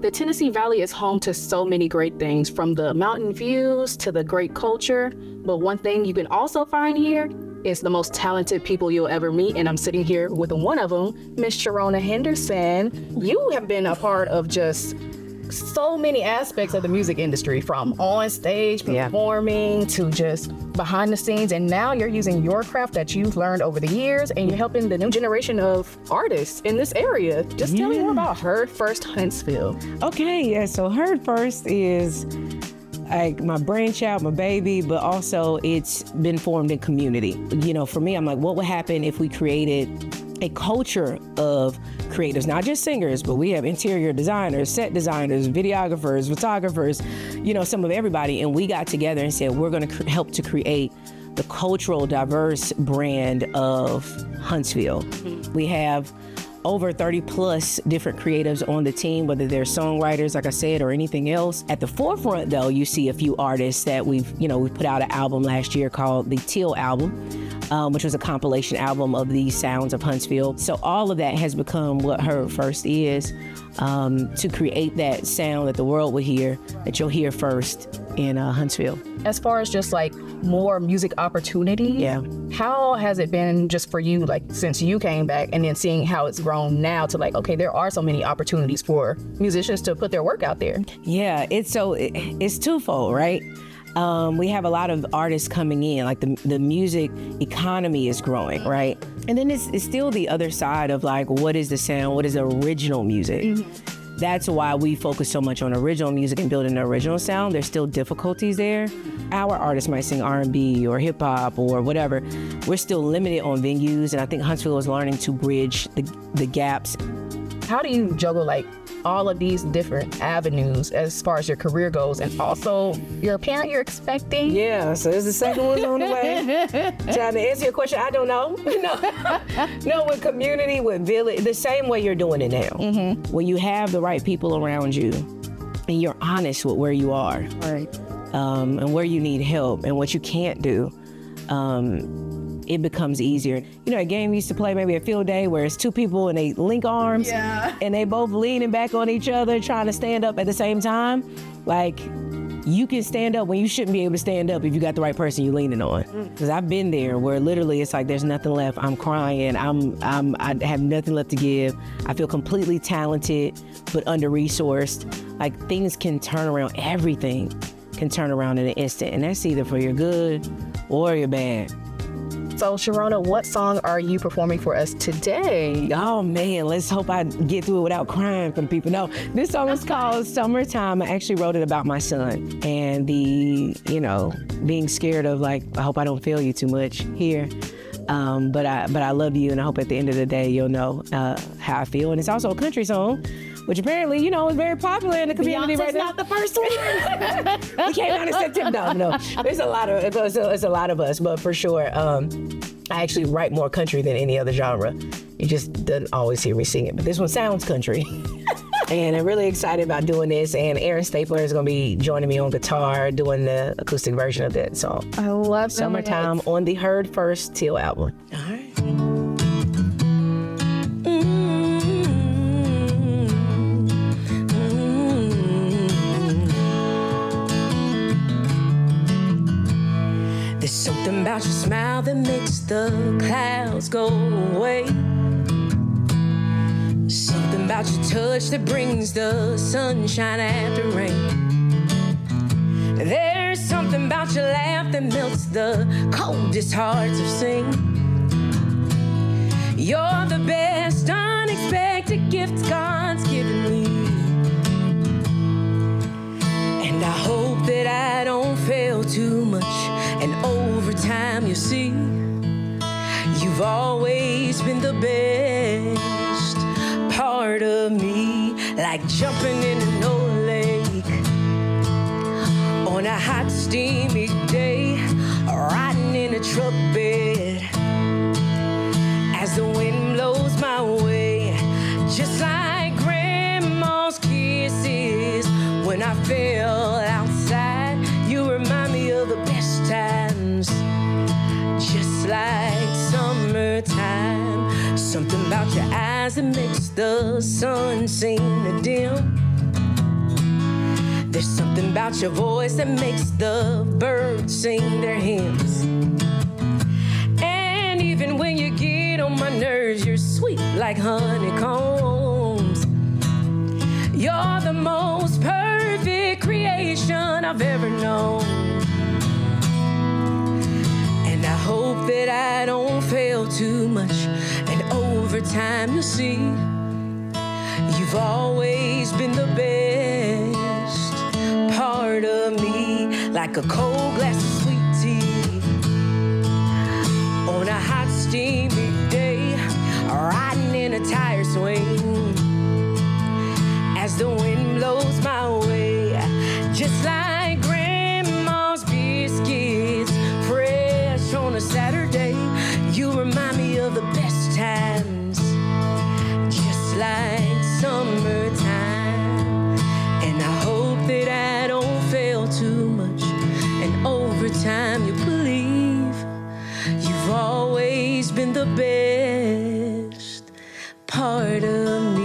The Tennessee Valley is home to so many great things, from the mountain views to the great culture. But one thing you can also find here is the most talented people you'll ever meet. And I'm sitting here with one of them, Miss Sharona Henderson. You have been a part of just so many aspects of the music industry, from on stage performing to just behind the scenes, and now you're using your craft that you've learned over the years and you're helping the new generation of artists in this area. Just tell me more about Heard First Huntsville. Okay, so Heard First is like my brainchild, my baby, but also it's been formed in community. You know, for me, I'm like, what would happen if we created a culture of creatives, not just singers, but we have interior designers, set designers, videographers, photographers, you know, some of everybody. And we got together and said, we're going to help to create the cultural diverse brand of Huntsville. We have over 30 plus different creatives on the team, whether they're songwriters, like I said, or anything else. At the forefront, though, you see a few artists that we put out an album last year called the Teal Album, which was a compilation album of the sounds of Huntsville. So all of that has become what Heard First is, to create that sound that the world will hear, that you'll hear first in Huntsville. As far as just like more music opportunity, how has it been just for you, like since you came back, and then seeing how it's grown now to like, okay, there are so many opportunities for musicians to put their work out there? Yeah, it's twofold, right? We have a lot of artists coming in, like the music economy is growing, right? And then it's still the other side of like, what is the sound? What is the original music? That's why we focus so much on original music and building the original sound. There's still difficulties there. Our artists might sing R&B or hip hop or whatever. We're still limited on venues, and I think Huntsville is learning to bridge the gaps. How do you juggle like all of these different avenues as far as your career goes, and also you're a parent, you're expecting? Yeah, so there's the second one's on the way. Trying to answer your question, I don't know. No, with community, with village, the same way you're doing it now. When you have the right people around you and you're honest with where you are, and where you need help and what you can't do, it becomes easier. You know, a game we used to play maybe a field day where it's two people and they link arms and they both leaning back on each other trying to stand up at the same time. Like, you can stand up when you shouldn't be able to stand up if you got the right person you're leaning on. Because I've been there where literally it's like there's nothing left. I'm crying. I have nothing left to give. I feel completely talented but under-resourced. Like, things can turn around. Everything can turn around in an instant, and that's either for your good or your bad. So Sharona, what song are you performing for us today? Oh man, let's hope I get through it without crying for the people. No, this song is called Summertime. I actually wrote it about my son and being scared of like, I hope I don't fail you too much here. But I love you, and I hope at the end of the day you'll know how I feel. And it's also a country song, which apparently, is very popular in the community right now. Beyonce's not the first one. We came out in September. No. There's a lot of us, but for sure, I actually write more country than any other genre. You just don't always hear me sing it, but this one sounds country. And I'm really excited about doing this, and Aaron Stapler is going to be joining me on guitar, doing the acoustic version of that song. I love Summertime on the Heard First Teal album. All right. There's something about your smile that makes the clouds go away. Something about your touch that brings the sunshine after rain. There's something about your laugh that melts the coldest hearts of sing. You're the best unexpected gift God's given me. And I hope that I don't fail too much, and over time you'll see you've always been the best part of me. Like jumping in an old lake on a hot steamy day, riding in a truck bed as the wind blows my way, just like grandma's kisses when I fell outside. You remind me of the best times, just like summertime. Something about your eyes that makes the sun seem to dim. There's something about your voice that makes the birds sing their hymns. And even when you get on my nerves, you're sweet like honeycombs. You're the most perfect creation I've ever known. And I hope that I don't fail too much, and over time you'll see you've always been the best part of me. Like a cold glass of sweet tea on a hot steamy day, riding in a tire swing as the wind blows my way. Just like grandma's biscuits fresh on a Saturday, you remind me of the best times, just like summertime. And I hope that I don't fail too much, and over time you believe you've always been the best part of me.